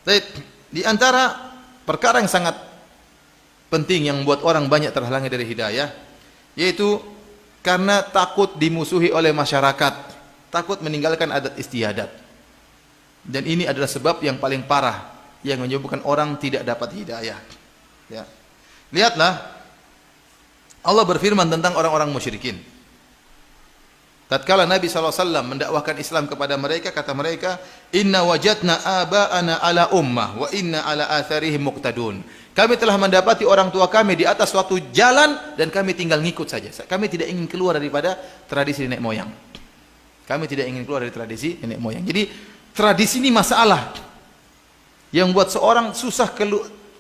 Baik, di antara perkara yang sangat penting yang membuat orang banyak terhalangi dari hidayah, yaitu karena takut dimusuhi oleh masyarakat, takut meninggalkan adat istiadat. Dan ini adalah sebab yang paling parah yang menyebabkan orang tidak dapat hidayah. Ya. Lihatlah, Allah berfirman tentang orang-orang musyrikin. Tatkala Nabi SAW mendakwahkan Islam kepada mereka, kata mereka, Inna wajadna aba'ana ala ummah, wa inna ala atharihim muqtadun. Kami telah mendapati orang tua kami di atas suatu jalan, dan kami tinggal ngikut saja. Kami tidak ingin keluar daripada tradisi nenek moyang. Kami tidak ingin keluar dari tradisi nenek moyang. Jadi, tradisi ini masalah yang buat seorang susah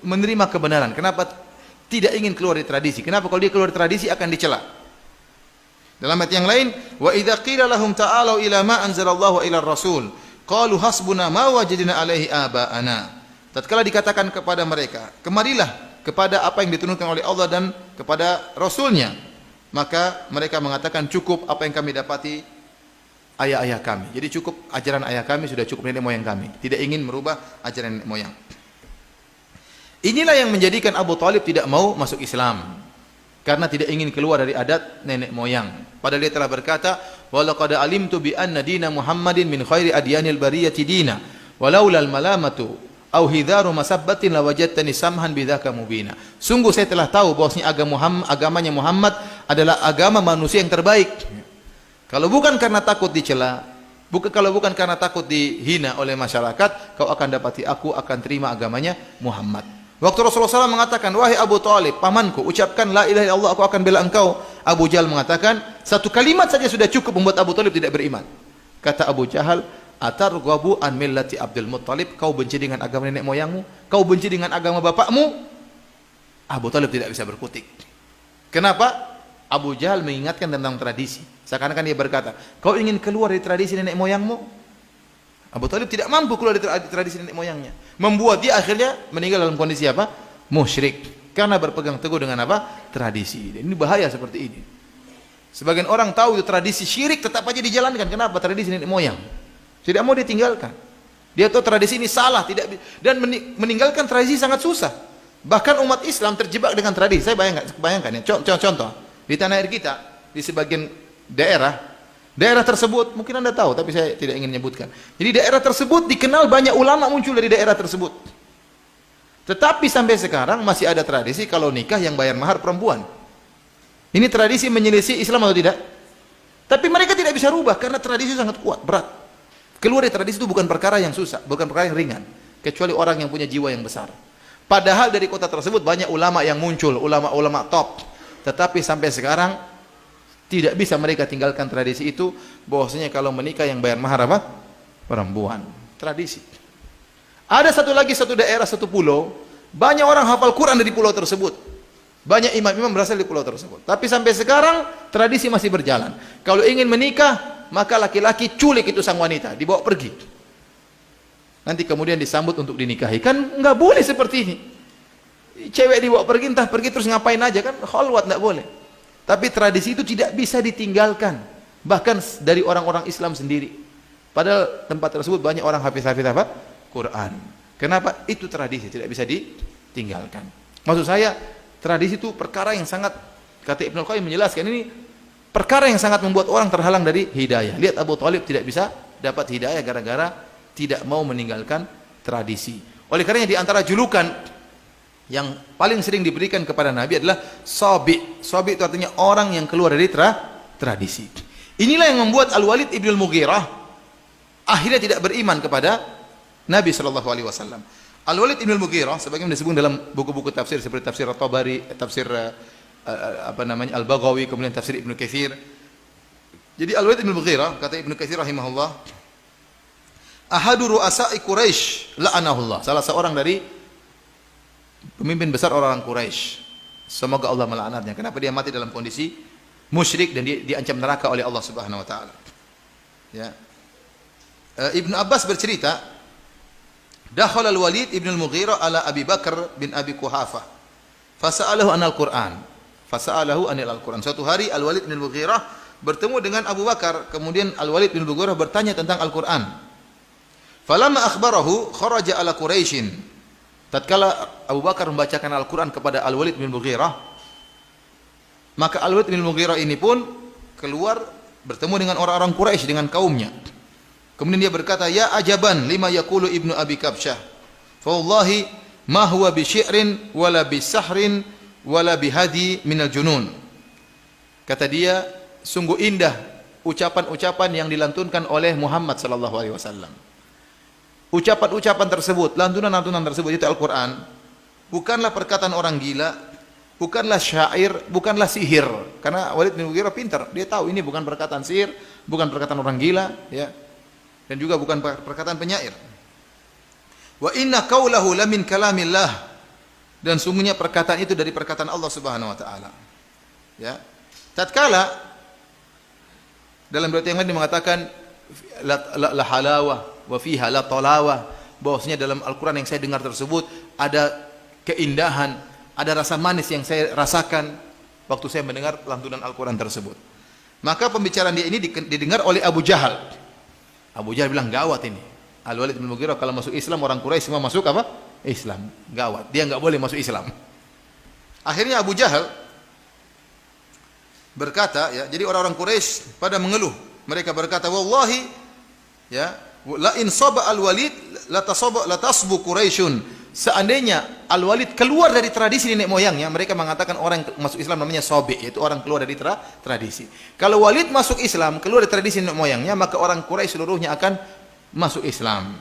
menerima kebenaran. Kenapa tidak ingin keluar dari tradisi? Kenapa kalau dia keluar dari tradisi akan dicela? Dalam ayat yang lain, wa idza qila lahum ta'alu ila ma anzalallahu ila rasul qalu hasbuna ma wajadna alaihi aba'ana. Tatkala dikatakan kepada mereka, kemarilah kepada apa yang diturunkan oleh Allah dan kepada rasulnya, maka mereka mengatakan cukup apa yang kami dapati ayah-ayah kami. Jadi cukup ajaran ayah kami, sudah cukup nenek moyang kami. Tidak ingin merubah ajaran nenek moyang. Inilah yang menjadikan Abu Thalib tidak mau masuk Islam, karena tidak ingin keluar dari adat nenek moyang. Padahal dia telah berkata, walaqad alimtu bi anna dina Muhammadin min khairi adyanil bariyati dina, walaulal malamatu au hidharu masabbatin lawajadtani samhan bidzaka mubina. Sungguh saya telah tahu bahwasanya agamanya Muhammad adalah agama manusia yang terbaik. Kalau bukan karena takut dicela, kalau bukan karena takut dihina oleh masyarakat, kau akan dapati aku akan terima agamanya Muhammad. Waktu Rasulullah SAW mengatakan, wahai Abu Thalib, pamanku, ucapkan la ilaha illallah, aku akan bela engkau. Abu Jahal mengatakan, satu kalimat saja sudah cukup membuat Abu Thalib tidak beriman. Kata Abu Jahal, atarghabu an millati Abdul Muttalib, kau benci dengan agama nenek moyangmu? Kau benci dengan agama bapakmu? Abu Thalib tidak bisa berkutik. Kenapa? Abu Jahal mengingatkan tentang tradisi. Seakan-akan dia berkata, kau ingin keluar dari tradisi nenek moyangmu? Abu Thalib tidak mampu keluar dari tradisi nenek moyangnya. Membuat dia akhirnya meninggal dalam kondisi apa? Musyrik. Karena berpegang teguh dengan apa? Tradisi. Ini bahaya seperti ini. Sebagian orang tahu itu tradisi syirik, tetap aja dijalankan. Kenapa? Tradisi nenek moyang. Tidak mau ditinggalkan. Dia tahu tradisi ini salah, dan meninggalkan tradisi sangat susah. Bahkan umat Islam terjebak dengan tradisi. Saya bayangkan ya. Contoh di tanah air kita, di sebagian daerah tersebut, mungkin Anda tahu, tapi saya tidak ingin menyebutkan. Jadi daerah tersebut dikenal banyak ulama muncul dari daerah tersebut. Tetapi sampai sekarang masih ada tradisi kalau nikah yang bayar mahar perempuan. Ini tradisi menyelisih Islam atau tidak? Tapi mereka tidak bisa rubah karena tradisi sangat kuat, berat. Keluar dari tradisi itu bukan perkara yang susah, bukan perkara yang ringan, kecuali orang yang punya jiwa yang besar. Padahal dari kota tersebut banyak ulama yang muncul, ulama-ulama top. Tetapi sampai sekarang tidak bisa mereka tinggalkan tradisi itu, bahwasanya kalau menikah yang bayar mahar apa? Perempuan. Tradisi. Ada satu daerah, satu pulau, banyak orang hafal Quran dari pulau tersebut. Banyak imam-imam berasal dari pulau tersebut. Tapi sampai sekarang tradisi masih berjalan. Kalau ingin menikah, maka laki-laki culik itu sang wanita, dibawa pergi. Nanti kemudian disambut untuk dinikahi. Kan nggak boleh seperti ini. Cewek dibawa pergi, entah pergi terus ngapain aja, kan khalwat, nggak boleh. Tapi tradisi itu tidak bisa ditinggalkan, bahkan dari orang-orang Islam sendiri. Padahal tempat tersebut banyak orang hafiz-hafiz apa? Quran. Kenapa? Itu tradisi, tidak bisa ditinggalkan. Maksud saya, tradisi itu perkara yang sangat, kata Ibnu Qayyim menjelaskan, ini perkara yang sangat membuat orang terhalang dari hidayah. Lihat Abu Thalib tidak bisa dapat hidayah gara-gara tidak mau meninggalkan tradisi. Oleh karenanya di antara julukan yang paling sering diberikan kepada Nabi adalah Sabi. Sabi itu artinya orang yang keluar dari tradisi. Inilah yang membuat Al-Walid ibn Al-Mughirah akhirnya tidak beriman kepada Nabi SAW. Al-Walid ibn Al-Mughirah, sebagaimana disebut dalam buku-buku tafsir seperti tafsir At-Tabari, tafsir Al-Baghawi, kemudian tafsir Ibnu Katsir. Jadi Al-Walid ibn Al-Mughirah, kata Ibnu Katsir rahimahullah, ahadu ru'asa'i Quraisy la'anahullah, salah seorang dari pemimpin besar orang Quraisy. Semoga Allah melaknatnya. Kenapa dia mati dalam kondisi musyrik dan dia diancam neraka oleh Allah Subhanahu wa taala. Ya. Ibnu Abbas bercerita, dakhala al-Walid ibn al-Mughirah ala Abi Bakar bin Abi Quhafah. Fasa'alahu anil Qur'an. Fasa'alahu anil Al-Qur'an. Suatu hari Al-Walid bin Al-Mughirah bertemu dengan Abu Bakar, kemudian Al-Walid bin Al-Mughirah bertanya tentang Al-Qur'an. Falamma akhbarahu kharaja ala Quraisyin. Tatkala Abu Bakar membacakan Al-Qur'an kepada Al-Walid bin Mughirah, maka Al-Walid bin Mughirah ini pun keluar bertemu dengan orang-orang Quraisy, dengan kaumnya. Kemudian dia berkata, "Ya ajaban lima yaqulu Ibnu Abi Kabsyah. Fa wallahi ma huwa bi syi'rin wala bi sahrin wala bi hadi minal junun." Kata dia, sungguh indah ucapan-ucapan yang dilantunkan oleh Muhammad sallallahu alaihi wasallam. Ucapan-ucapan tersebut, lantunan-lantunan tersebut itu Al-Qur'an, bukanlah perkataan orang gila, bukanlah syair, bukanlah sihir. Karena Walid bin Mughirah pintar, dia tahu ini bukan perkataan sihir, bukan perkataan orang gila, ya. Dan juga bukan perkataan penyair. Wa inna qaulahu lamin kalamillah, dan sungguhnya perkataan itu dari perkataan Allah Subhanahu wa taala. Ya. Tatkala dalam riwayat yang lain mengatakan la halawah wa fiha la talawah, bahwasanya dalam Al-Qur'an yang saya dengar tersebut ada keindahan, ada rasa manis yang saya rasakan waktu saya mendengar lantunan Al-Qur'an tersebut. Maka pembicaraan dia ini didengar oleh Abu Jahal. Abu Jahal bilang, gawat ini. Al-Walid bin Mughirah kalau masuk Islam, orang Quraisy semua masuk apa? Islam. Gawat. Dia enggak boleh masuk Islam. Akhirnya Abu Jahal berkata, ya, jadi orang-orang Quraisy pada mengeluh. Mereka berkata, wallahi, ya, la in saba al-Walid la tasbu Quraisyun. Seandainya Al-Walid keluar dari tradisi nenek moyangnya, mereka mengatakan orang yang masuk Islam namanya sobi, yaitu orang keluar dari tradisi. Kalau Walid masuk Islam, keluar dari tradisi nenek moyangnya, maka orang Quraisy seluruhnya akan masuk Islam.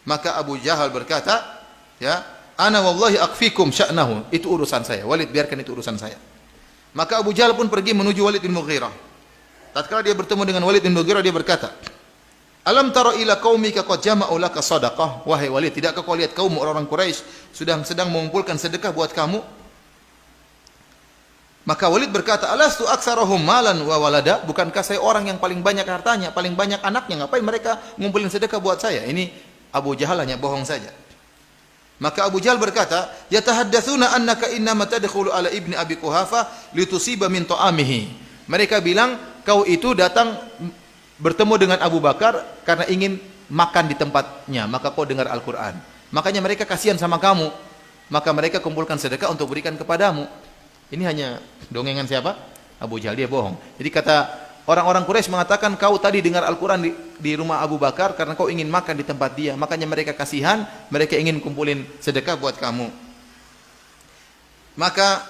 Maka Abu Jahal berkata, ya, ana wallahi akfikum sya'nahu, itu urusan saya. Walid, biarkan itu urusan saya. Maka Abu Jahal pun pergi menuju Walid bin Mughirah. Tatkala dia bertemu dengan Walid bin Mughirah, dia berkata, alam tara ila qaumika qad jama'u laka shadaqah. Wahai Walid, tidakkah kau lihat kaum orang Quraisy sedang mengumpulkan sedekah buat kamu? Maka Walid berkata, alastu aktsarahum malan wa walada, bukankah saya orang yang paling banyak hartanya, paling banyak anaknya, ngapain mereka ngumpulin sedekah buat saya? Ini Abu Jahal hanya bohong saja. Maka Abu Jahal berkata, yatahaddatsuna annaka innama tadkhulu ala ibni Abi Quhafa litusiba min ta'amihi. Mereka bilang kau itu datang bertemu dengan Abu Bakar karena ingin makan di tempatnya, maka kau dengar Al-Quran. Makanya mereka kasihan sama kamu, maka mereka kumpulkan sedekah untuk berikan kepadamu. Ini hanya dongengan siapa? Abu Jahal, dia bohong. Jadi kata orang-orang Quraisy mengatakan kau tadi dengar Al-Quran di rumah Abu Bakar karena kau ingin makan di tempat dia, makanya mereka kasihan, mereka ingin kumpulin sedekah buat kamu. Maka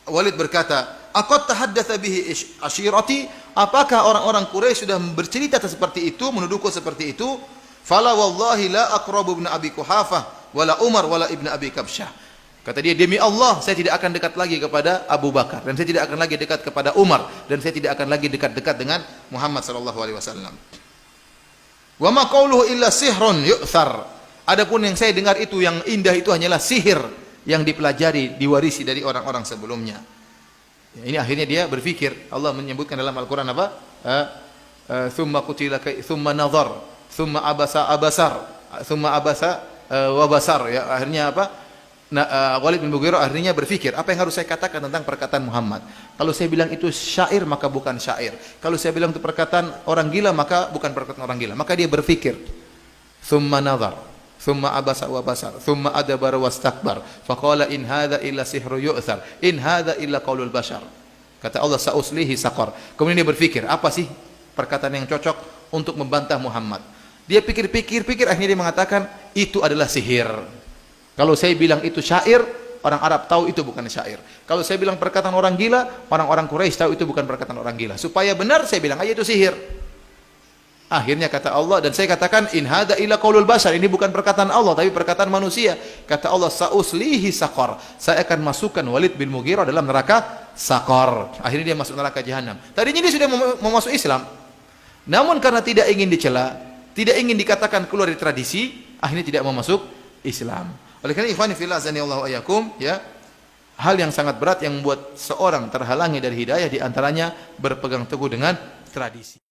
Walid berkata, aqad tahaddatsa bihi ashirati, apakah orang-orang Quraisy sudah bercerita seperti itu, menuduhku seperti itu? Fala wallahi la aqrabu ibn Abi Quhafah wala Umar wala ibn Abi Kabsyah. Kata dia, demi Allah saya tidak akan dekat lagi kepada Abu Bakar, dan saya tidak akan lagi dekat kepada Umar, dan saya tidak akan lagi dekat-dekat dengan Muhammad sallallahu alaihi wasallam. Wa ma qawluhu illa sihrun yu'thar. Adapun yang saya dengar itu yang indah itu hanyalah sihir yang dipelajari, diwarisi dari orang-orang sebelumnya. Ya, ini akhirnya dia berfikir, Allah menyebutkan dalam Al-Quran apa? Thumma qutila thumma nazar, thumma abasa abasar, thumma abasa wa basar. Ya, akhirnya apa? Walid bin Mughirah akhirnya berfikir, apa yang harus saya katakan tentang perkataan Muhammad? Kalau saya bilang itu syair, maka bukan syair. Kalau saya bilang itu perkataan orang gila, maka bukan perkataan orang gila. Maka dia berfikir, thumma nazar, thumma abasa wa basar, thumma adabara wastakbar, faqala in hadza illa sihru yu'thar, in hadza illa qaulul bashar. Kata Allah, sauslihi saqar. Kemudian dia berfikir, apa sih perkataan yang cocok untuk membantah Muhammad? Dia pikir-pikir, akhirnya dia mengatakan itu adalah sihir. Kalau saya bilang itu syair, orang Arab tahu itu bukan syair. Kalau saya bilang perkataan orang gila, orang-orang Quraisy tahu itu bukan perkataan orang gila. Supaya benar saya bilang aja itu sihir. Akhirnya kata Allah, dan saya katakan in hadza illa qaulul bashar, ini bukan perkataan Allah tapi perkataan manusia. Kata Allah, sauslihi saqar, saya akan masukkan Walid bin Mughirah dalam neraka saqar. Akhirnya dia masuk neraka jahanam. Tadinya dia sudah mau masuk Islam, namun karena tidak ingin dicela, tidak ingin dikatakan keluar dari tradisi, akhirnya tidak mau masuk Islam. Oleh karena ikhwani fillah azanillahu ayyakum, ya, hal yang sangat berat yang membuat seorang terhalangi dari hidayah, di antaranya berpegang teguh dengan tradisi.